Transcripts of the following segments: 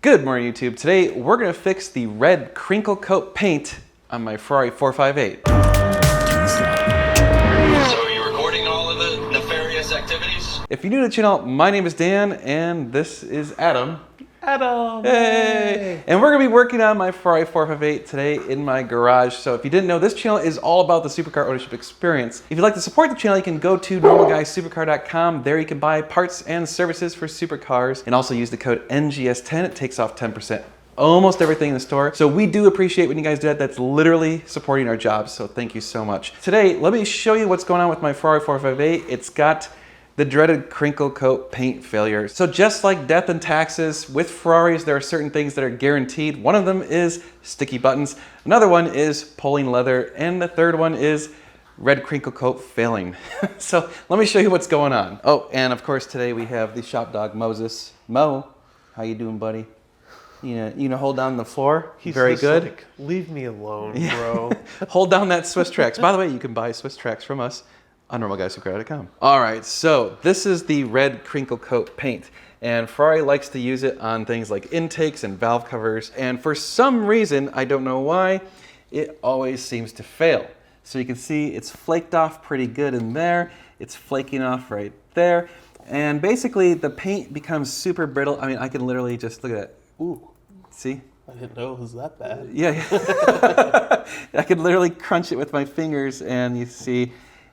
Good morning, YouTube. Today we're going to fix the red crinkle coat paint on my Ferrari 458. So are you recording all of the nefarious activities? If you're new to the channel, my name is Dan and this is Adam. Adam! Hey! And we're going to be working on my Ferrari 458 today in my garage. So if you didn't know, this channel is all about the supercar ownership experience. If you'd like to support the channel, you can go to normalguysupercar.com. There you can buy parts and services for supercars and also use the code NGS10. It takes off 10%. Almost everything in the store. So we do appreciate when you guys do that. That's literally supporting our jobs. So thank you so much. Today, let me show you what's going on with my Ferrari 458. It's got the dreaded crinkle coat paint failure. So just like death and taxes, with Ferraris, there are certain things that are guaranteed. One of them is sticky buttons. Another one is pulling leather. And the third one is red crinkle coat failing. So let me show you what's going on. Oh, and of course today we have the shop dog, Moses. Mo, how you doing, buddy? You know, hold down the floor. He's very good. Like, leave me alone, bro. Hold down that Swiss Trax. By the way, you can buy Swiss Trax from us on normalguysupercar.com. All right, so this is the red crinkle coat paint, and Ferrari likes to use it on things like intakes and valve covers, and for some reason, I don't know why, it always seems to fail. So you can see it's flaked off pretty good in there. It's flaking off right there, and basically the paint becomes super brittle. I mean, I can literally just look at that. Ooh, see? I didn't know it was that bad. Yeah. I could literally crunch it with my fingers and you see,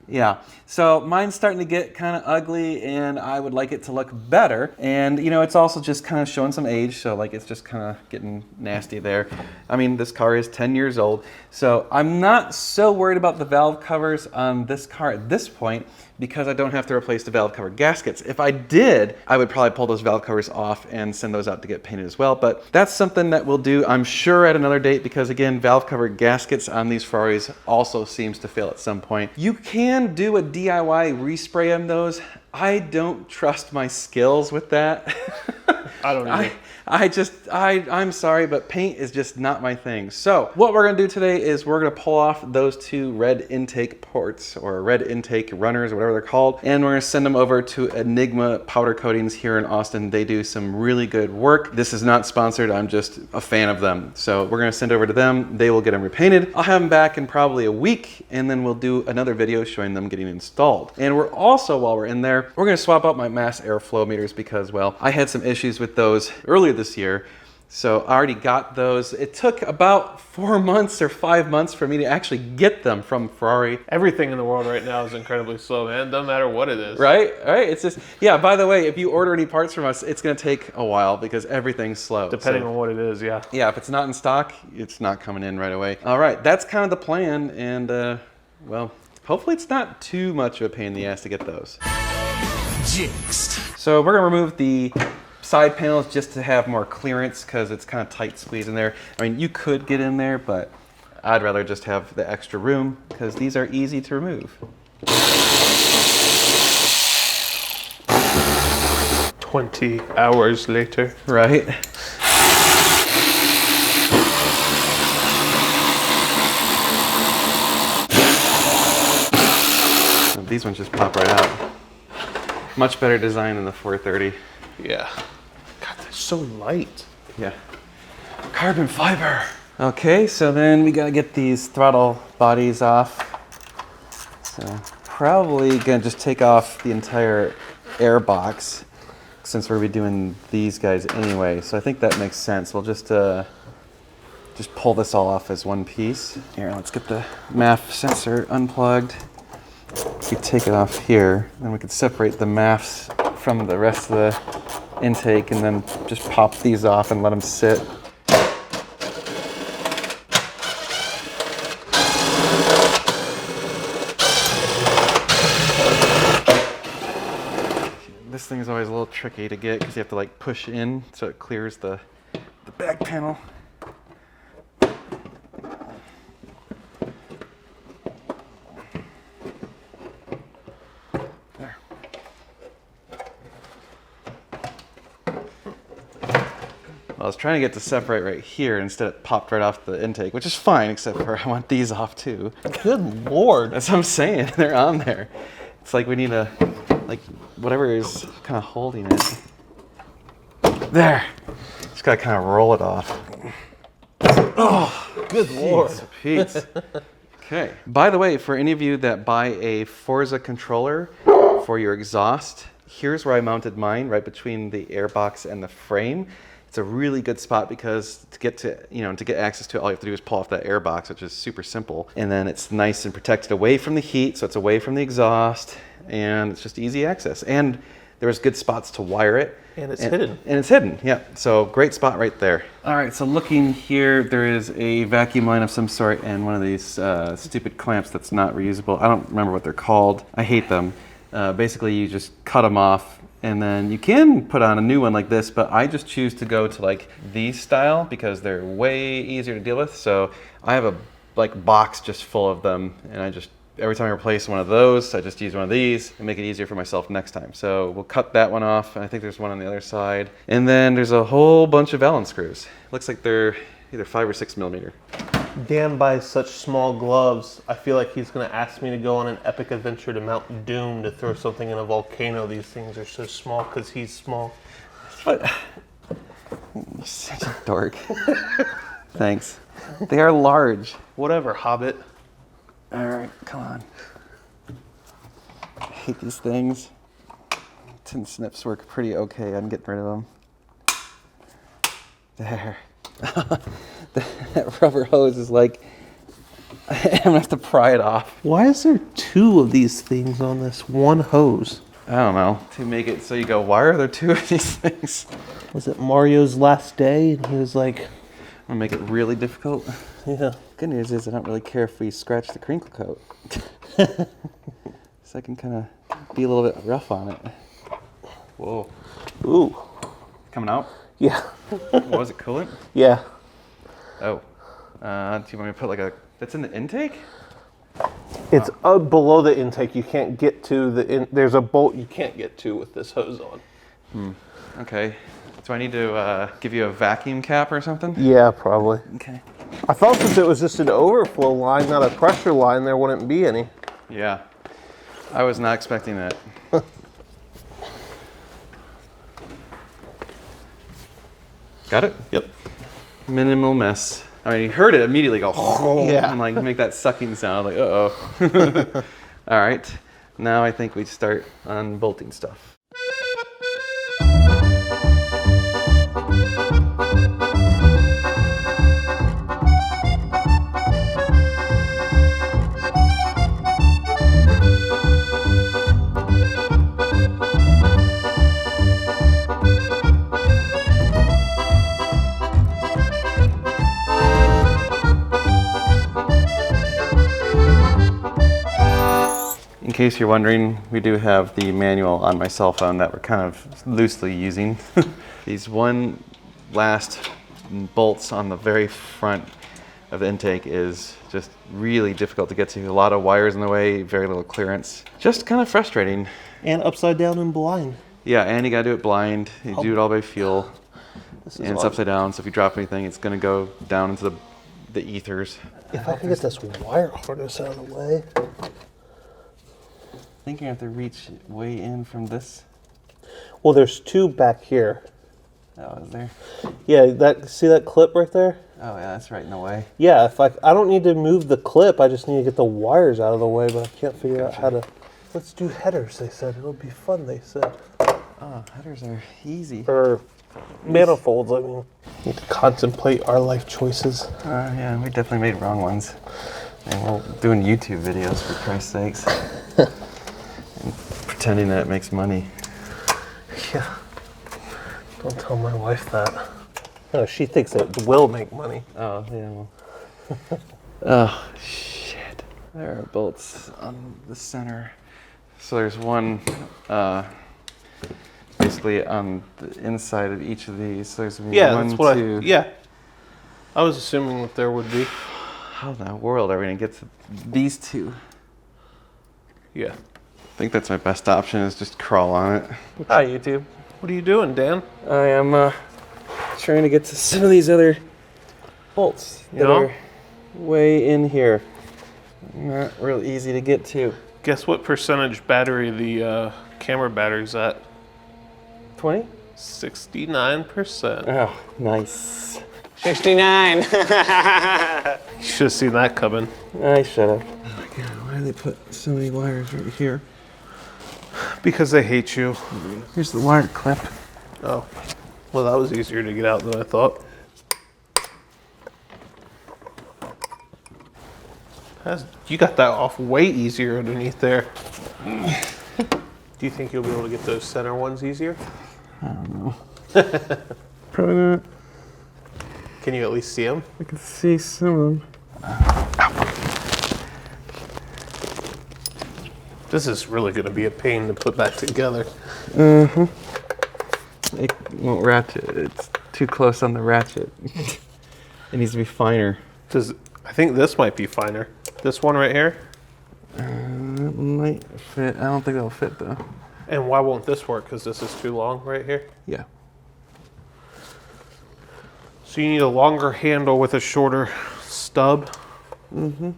yeah. So mine's starting to get kind of ugly and I would like it to look better. And you know, it's also just kind of showing some age. So like it's just kind of getting nasty there. I mean, this car is 10 years old. So I'm not so worried about the valve covers on this car at this point because I don't have to replace the valve cover gaskets. If I did, I would probably pull those valve covers off and send those out to get painted as well. But that's something that we'll do, I'm sure, at another date because again, valve cover gaskets on these Ferraris also seems to fail at some point. You can do a DIY respray on those. I don't trust my skills with that. I don't either. I'm sorry, but paint is just not my thing. So what we're gonna do today is we're gonna pull off those two red intake ports or red intake runners or whatever they're called. And we're gonna send them over to Enigma Powder Coatings here in Austin. They do some really good work. This is not sponsored, I'm just a fan of them. So we're gonna send over to them. They will get them repainted. I'll have them back in probably a week and then we'll do another video showing them getting installed. And we're also, while we're in there, we're gonna swap out my mass airflow meters because, well, I had some issues with those earlier this year. So I already got those. It took about 4 months or 5 months for me to actually get them from Ferrari. Everything in the world right now is incredibly slow, man. Doesn't matter what it is. Right? It's just, yeah, by the way, if you order any parts from us, it's gonna take a while because everything's slow. Depending on what it is, yeah. Yeah, if it's not in stock, it's not coming in right away. All right, that's kind of the plan. And well, hopefully it's not too much of a pain in the ass to get those. Jinxed. So we're gonna remove the side panels just to have more clearance because it's kind of tight squeeze in there. I mean, you could get in there, but I'd rather just have the extra room because these are easy to remove. 20 hours later. Right? These ones just pop right out. Much better design than the 430. Yeah. God, they're so light. Yeah. Carbon fiber. Okay, so then we gotta get these throttle bodies off. So probably gonna just take off the entire air box since we're gonna be doing these guys anyway. So I think that makes sense. We'll just pull this all off as one piece. Here, let's get the MAF sensor unplugged. We take it off here, then we could separate the MAFs from the rest of the intake and then just pop these off and let them sit. This thing is always a little tricky to get because you have to like push in so it clears the back panel. I was trying to get to separate right here, instead it popped right off the intake, which is fine, except for I want these off too. Good Lord. That's what I'm saying, they're on there. It's like we need a, like, whatever is kind of holding it. There. Just gotta kind of roll it off. Good lord. Pete. Okay. By the way, for any of you that buy a Forza controller for your exhaust, here's where I mounted mine, right between the airbox and the frame. It's a really good spot because to get access to it, all you have to do is pull off that airbox, which is super simple. And then it's nice and protected away from the heat, so it's away from the exhaust, and it's just easy access. And there's good spots to wire it. And it's hidden. And it's hidden, yeah. So great spot right there. All right, so looking here, there is a vacuum line of some sort and one of these stupid clamps that's not reusable. I don't remember what they're called. I hate them. Basically, you just cut them off, and then you can put on a new one like this, but I just choose to go to like these style because they're way easier to deal with. So I have a box just full of them, and I just, every time I replace one of those, I just use one of these and make it easier for myself next time. So we'll cut that one off, and I think there's one on the other side. And then there's a whole bunch of Allen screws. Looks like they're either 5 or 6 millimeter. Dan buys such small gloves. I feel like he's going to ask me to go on an epic adventure to Mount Doom to throw something in a volcano. These things are so small because he's small. But you're such a dork. Thanks. They are large. Whatever, Hobbit. All right, come on. I hate these things. Tin snips work pretty okay on getting rid of them. There. That rubber hose is like, I'm gonna have to pry it off. Why is there 2 of these things on this one hose? I don't know. To make it so you go, why are there 2 of these things? Was it Mario's last day? And he was like, I'm gonna make it really difficult. yeah. Good news is I don't really care if we scratch the crinkle coat. So I can kind of be a little bit rough on it. Whoa. Ooh. Coming out? Yeah. What was it, coolant? Yeah. Oh. Do you want me to put like a, that's in the intake? It's below the intake. You can't get to there's a bolt you can't get to with this hose on. Okay. Do I need to give you a vacuum cap or something? Yeah, probably. Okay. I thought since it was just an overflow line, not a pressure line, there wouldn't be any. Yeah. I was not expecting that. Got it? Yep. Minimal mess. I mean, you heard it immediately go, Yeah. and like make that sucking sound, like, uh-oh. All right. Now I think we start unbolting stuff. In case you're wondering, we do have the manual on my cell phone that we're kind of loosely using. These one last bolts on the very front of the intake is just really difficult to get to. A lot of wires in the way, very little clearance. Just kind of frustrating. And upside down and blind. Yeah, and you gotta do it blind. You do it all by feel. And it's upside down, so if you drop anything, it's gonna go down into the ethers. If I could get this wire harness out of the way. I think you have to reach way in from this. Well, there's 2 back here. Oh, is there? Yeah, see that clip right there? Oh yeah, that's right in the way. Yeah, if I don't need to move the clip, I just need to get the wires out of the way, but I can't figure out how to. Let's do headers, they said. It'll be fun, they said. Oh, headers are easy. Or manifolds, I mean. Need to contemplate our life choices. Yeah, we definitely made wrong ones. And we're doing YouTube videos, for Christ's sakes. And pretending that it makes money. Yeah. Don't tell my wife that. No, she thinks it will make money. Oh, yeah, well. Oh, shit. There are bolts on the center. So there's one basically on the inside of each of these. So there's one, that's what two. yeah. I was assuming that there would be. How in the world are we going to get to these 2? Yeah. I think that's my best option, is just crawl on it. Hi, YouTube. What are you doing, Dan? I am trying to get to some of these other bolts that are way in here. Not real easy to get to. Guess what percentage battery the camera battery's at? 20? 69%. Oh, nice. 69. You should have seen that coming. I should have. Oh my god, why do they put so many wires right here? Because they hate you. Here's the wire clip. Oh, well, that was easier to get out than I thought. You got that off way easier underneath there. Do you think you'll be able to get those center ones easier? I don't know. Probably not. Can you at least see them? I can see some of them. This is really going to be a pain to put back together. It won't ratchet. It's too close on the ratchet. It needs to be finer. I think this might be finer. This one right here. It might fit. I don't think that'll fit though. And why won't this work? Because this is too long right here? Yeah. So you need a longer handle with a shorter stub. Mm-hmm.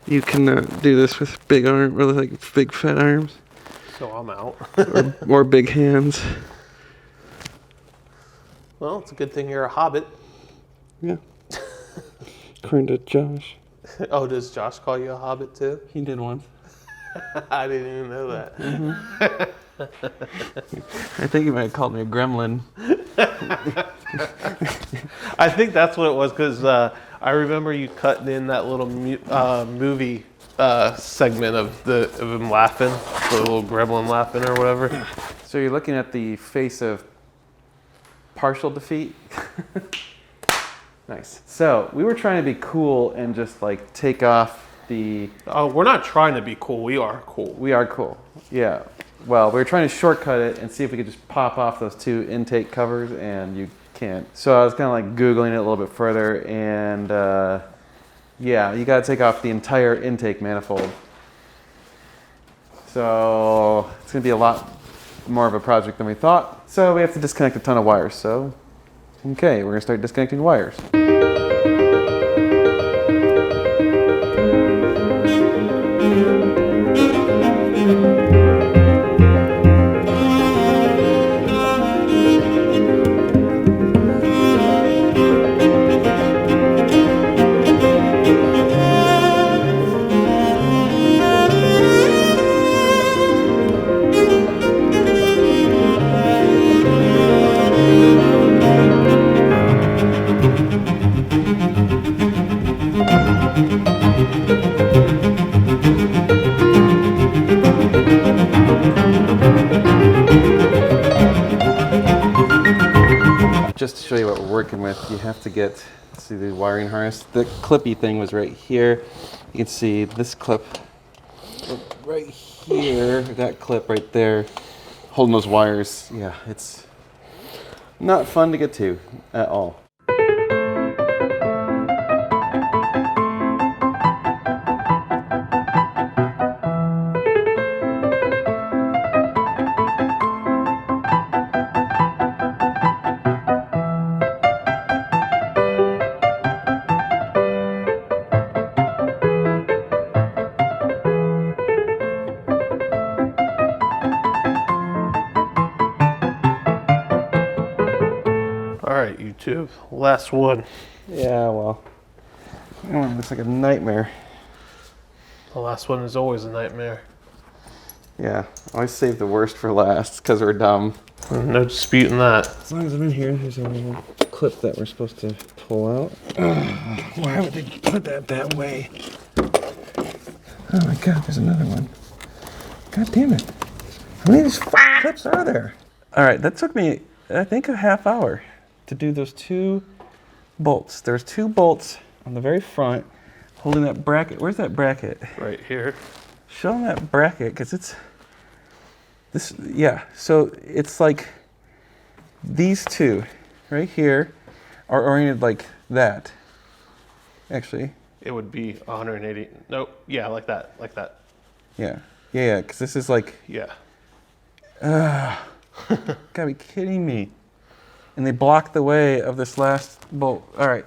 You can do this with big arm, or like big fat arms. So I'm out. or big hands. Well, it's a good thing you're a hobbit. Yeah. According to Josh. Oh, does Josh call you a hobbit too? He did once. I didn't even know that. I think he might have called me a gremlin. I think that's what it was, because I remember you cutting in that little movie segment of him laughing, the little gremlin laughing or whatever. So you're looking at the face of partial defeat. Nice. So we were trying to be cool and just like take off the... Oh, we're not trying to be cool. We are cool. We are cool. Yeah. Well, we were trying to shortcut it and see if we could just pop off those two intake covers, and you can't. So I was kind of like Googling it a little bit further, and yeah, you got to take off the entire intake manifold. So it's going to be a lot more of a project than we thought. So we have to disconnect a ton of wires. So, okay, we're going to start disconnecting wires. Just to show you what we're working with, you have to get, see the wiring harness. The clippy thing was right here. You can see this clip right here, that clip right there, holding those wires. Yeah, it's not fun to get to at all. Alright, YouTube. Last one. Yeah, well, it looks like a nightmare. The last one is always a nightmare. Yeah, always save the worst for last because we're dumb. No disputing that. As long as I'm in here, there's a little clip that we're supposed to pull out. Why would they put that way? Oh my god, there's another one. God damn it. How many of these clips are there? Alright, that took me, I think, a half hour to do those two bolts. There's two bolts on the very front holding that bracket. Where's that bracket? Right here. Show them that bracket, because it's this, yeah, so it's like these two right here are oriented like that. Actually, It would be 180. Nope. Yeah, like that. Like that. yeah, because this is like, Yeah. gotta be kidding me. And they block the way of this last bolt. All right,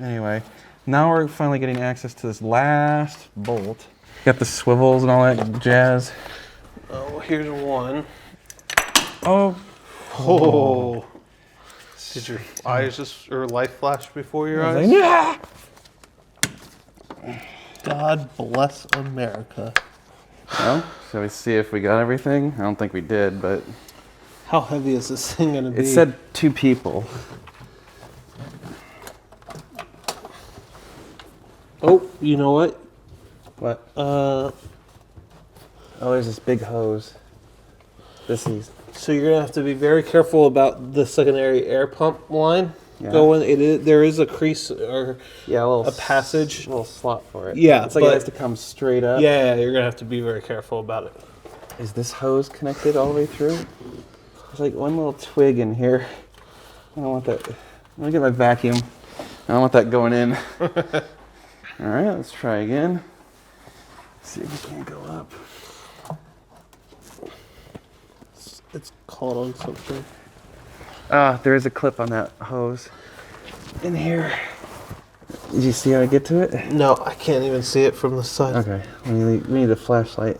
anyway, now we're finally getting access to this last bolt. Got the swivels and all that jazz. Oh, here's one. Oh, Oh. Did your eyes just, or life flash before your eyes? Yeah. God bless America. Well, shall we see if we got everything? I don't think we did, but How heavy is this thing gonna be? it said 2 people. Oh, you know what? What? Oh, there's this big hose. This is. So you're gonna have to be very careful about the secondary air pump line going. There is a crease or Yeah, a passage. A little slot for it. Yeah, it's like it but- has to come straight up. Yeah, you're gonna have to be very careful about it. Is this hose connected all the way through? There's like one little twig in here. I don't want that. I'm gonna get my vacuum. I don't want that going in. All right, let's try again. See if we can't go up. It's caught on something. There is a clip on that hose in here. Did you see how I get to it? No, I can't even see it from the side. Okay, we need a flashlight.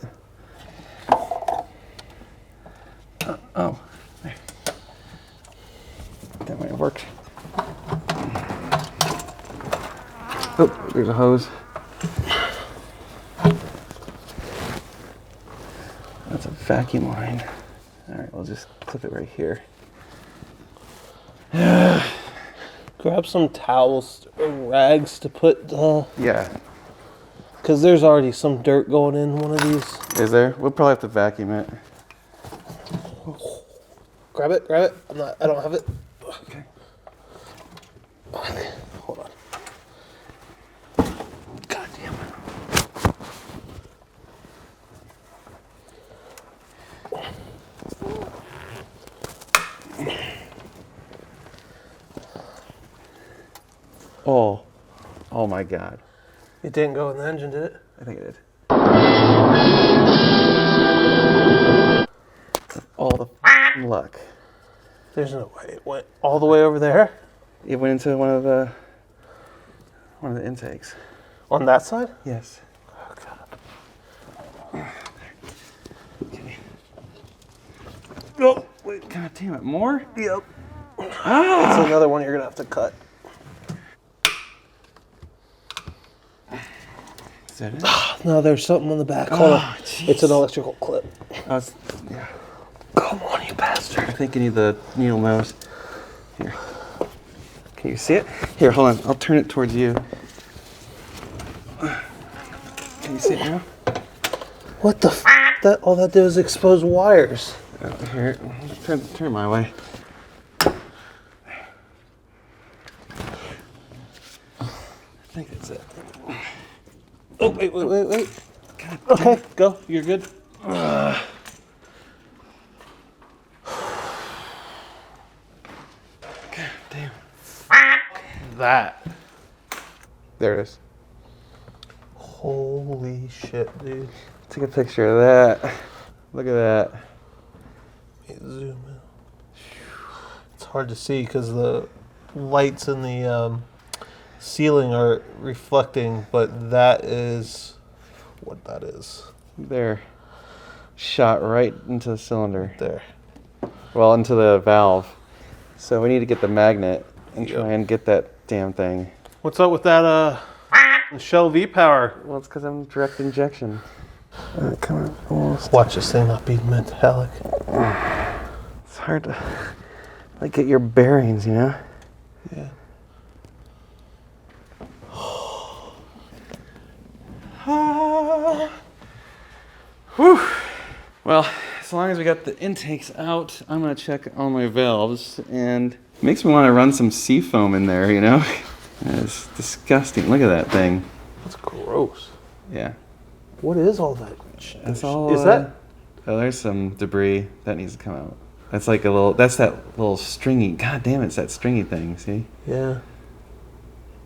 Oh, there. That might have worked. Oh, there's a hose. That's a vacuum line. All right, we'll just clip it right here. Grab some towels or rags to put, Yeah. because there's already some dirt going in one of these. Is there? We'll probably have to vacuum it. Grab it, grab it. I don't have it. Okay. Okay, hold on. God damn it. Oh my God. It didn't go in the engine, did it? I think it did. All the luck. There's no way it went all the way over there. It went into one of the intakes. On that side? Yes. Oh, God. Okay. Oh, wait. God damn it. More? Yep. Ah! That's another one you're going to have to cut. Is that it? No, there's something on the back. Hold on. jeez. It's an electrical clip. Yeah. Come on, you bastard. I think you need the needle nose. Here. Can you see it? Here, hold on. I'll turn it towards you. Can you see it now? What the f? That all that did was expose wires. Here, turn my way. I think that's it. Oh, wait. Okay, go. You're good. God damn. That. There it is. Holy shit, dude. Take a picture of that. Look at that. Let me zoom in. It's hard to see because the lights in the ceiling are reflecting, but that is what that is. There. Shot right into the cylinder. There. Well, into the valve. So we need to get the magnet and Yep. try and get that damn thing. What's up with that Shell V-Power? Well, it's because I'm direct injection. Come on, almost. Watch this thing not be metallic. It's hard to like get your bearings, you know? Yeah. Whew. Well, as long as we got the intakes out, I'm gonna check all my valves, and it makes me want to run some sea foam in there, you know? It's disgusting. Look at that thing. That's gross. Yeah. What is all that? That's all. Is that? Oh, there's some debris that needs to come out. That's like a little. That's that little stringy. God damn it! It's that stringy thing. See? Yeah.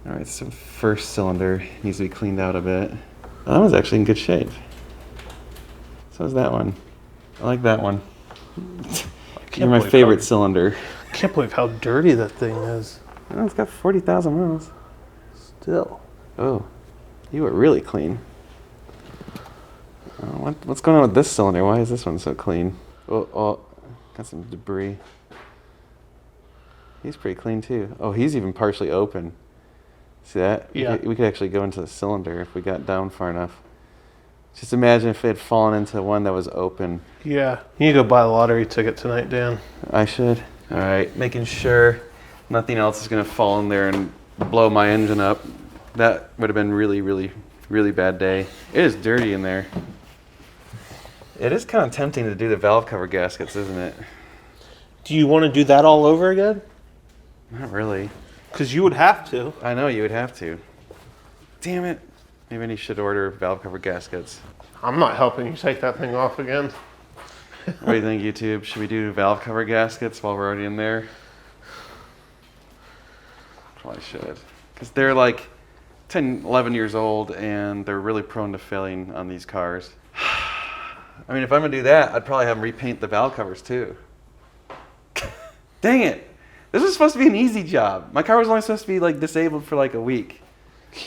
All right. So first cylinder needs to be cleaned out a bit. Oh, that one's actually in good shape. So is that one. I like that one. You're my favorite cylinder. I can't believe how dirty that thing is. Oh, it's got 40,000 miles. Still. Oh, you were really clean. What's going on with this cylinder? Why is this one so clean? Oh, got some debris. He's pretty clean too. Oh, he's even partially open. See that? Yeah. We could actually go into the cylinder if we got down far enough. Just imagine if it had fallen into one that was open. Yeah. You need to go buy a lottery ticket tonight, Dan. I should. All right, making sure nothing else is going to fall in there and blow my engine up. That would have been really, really, really bad day. It is dirty in there. It is kind of tempting to do the valve cover gaskets, isn't it? Do you want to do that all over again? Not really. Because you would have to. I know you would have to. Damn it. Maybe I should order valve cover gaskets. I'm not helping you take that thing off again. What do you think, YouTube? Should we do valve cover gaskets while we're already in there? Probably should. Because they're like 10, 11 years old and they're really prone to failing on these cars. I mean, if I'm going to do that, I'd probably have them repaint the valve covers too. Dang it. This was supposed to be an easy job. My car was only supposed to be like disabled for like a week.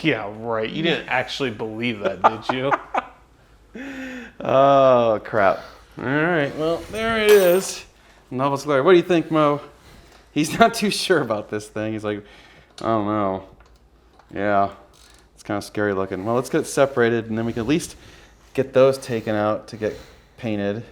Yeah, right. You didn't actually believe that, did you? Oh, crap. All right, well, there it is. Novel's Glory. What do you think, Mo? He's not too sure about this thing. He's like, I don't know. Yeah, it's kind of scary looking. Well, let's get it separated, and then we can at least get those taken out to get painted.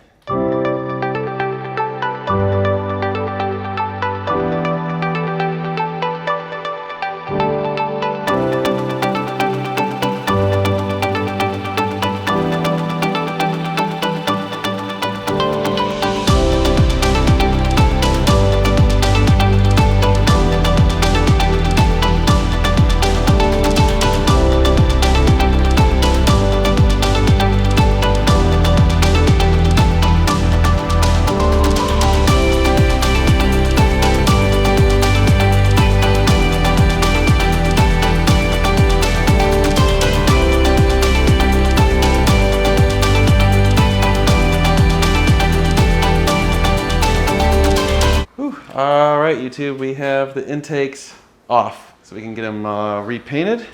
All right, YouTube, we have the intakes off, so we can get them repainted.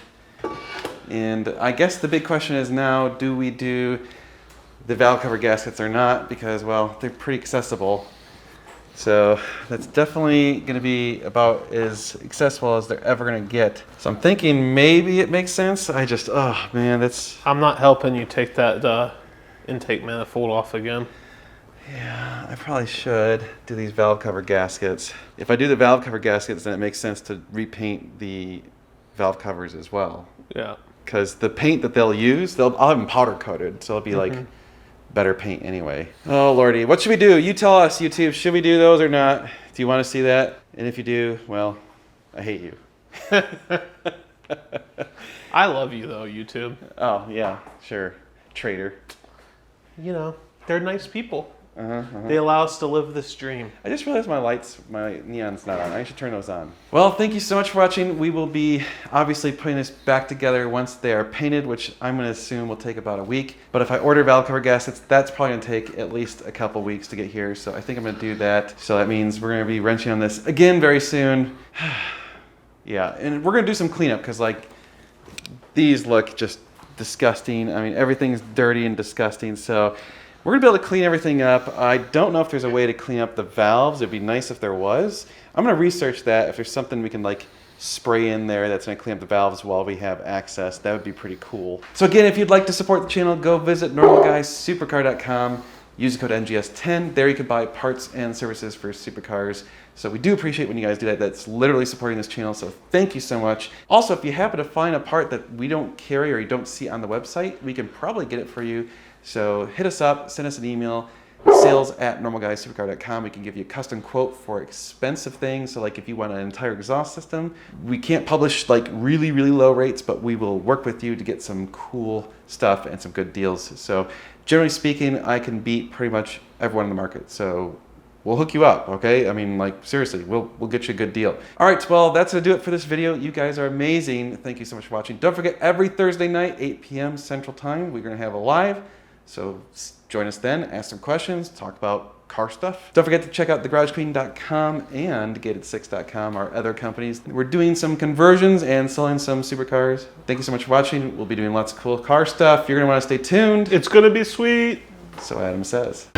And I guess the big question is now, do we do the valve cover gaskets or not? Because, well, they're pretty accessible. So that's definitely going to be about as accessible as they're ever going to get. So I'm thinking maybe it makes sense. Oh man, that's... I'm not helping you take that intake manifold off again. Yeah, I probably should do these valve cover gaskets. If I do the valve cover gaskets, then it makes sense to repaint the valve covers as well. Yeah. Because the paint that they'll use, I'll have them powder coated, so it'll be like better paint anyway. Oh lordy, what should we do? You tell us, YouTube. Should we do those or not? Do you want to see that? And if you do, well, I hate you. I love you though, YouTube. Oh yeah, sure, traitor. You know, they're nice people. They allow us to live this dream. I just realized my neon's not on. I should turn those on. Well, thank you so much for watching. We will be obviously putting this back together once they are painted, which I'm going to assume will take about a week. But if I order valve cover gaskets, that's probably going to take at least a couple weeks to get here. So I think I'm going to do that. So that means we're going to be wrenching on this again very soon. Yeah, and we're going to do some cleanup because like these look just disgusting. I mean, everything's dirty and disgusting. So we're gonna be able to clean everything up. I don't know if there's a way to clean up the valves. It'd be nice if there was. I'm gonna research that. If there's something we can like spray in there that's gonna clean up the valves while we have access, that would be pretty cool. So again, if you'd like to support the channel, go visit normalguyssupercar.com. Use the code NGS10. There you can buy parts and services for supercars. So we do appreciate when you guys do that. That's literally supporting this channel, so thank you so much. Also, if you happen to find a part that we don't carry or you don't see on the website, we can probably get it for you. So hit us up, send us an email, sales@normalguyssupercar.com. We can give you a custom quote for expensive things. So like if you want an entire exhaust system, we can't publish like really, really low rates, but we will work with you to get some cool stuff and some good deals. So generally speaking, I can beat pretty much everyone in the market. So we'll hook you up, okay? I mean, like, seriously, we'll get you a good deal. All right, well, that's gonna do it for this video. You guys are amazing. Thank you so much for watching. Don't forget, every Thursday night, 8 p.m. Central Time, we're gonna have a live. So join us then, ask some questions, talk about car stuff. Don't forget to check out thegaragequeen.com and gated6.com, our other companies. We're doing some conversions and selling some supercars. Thank you so much for watching. We'll be doing lots of cool car stuff. You're gonna wanna stay tuned. It's gonna be sweet. So Adam says.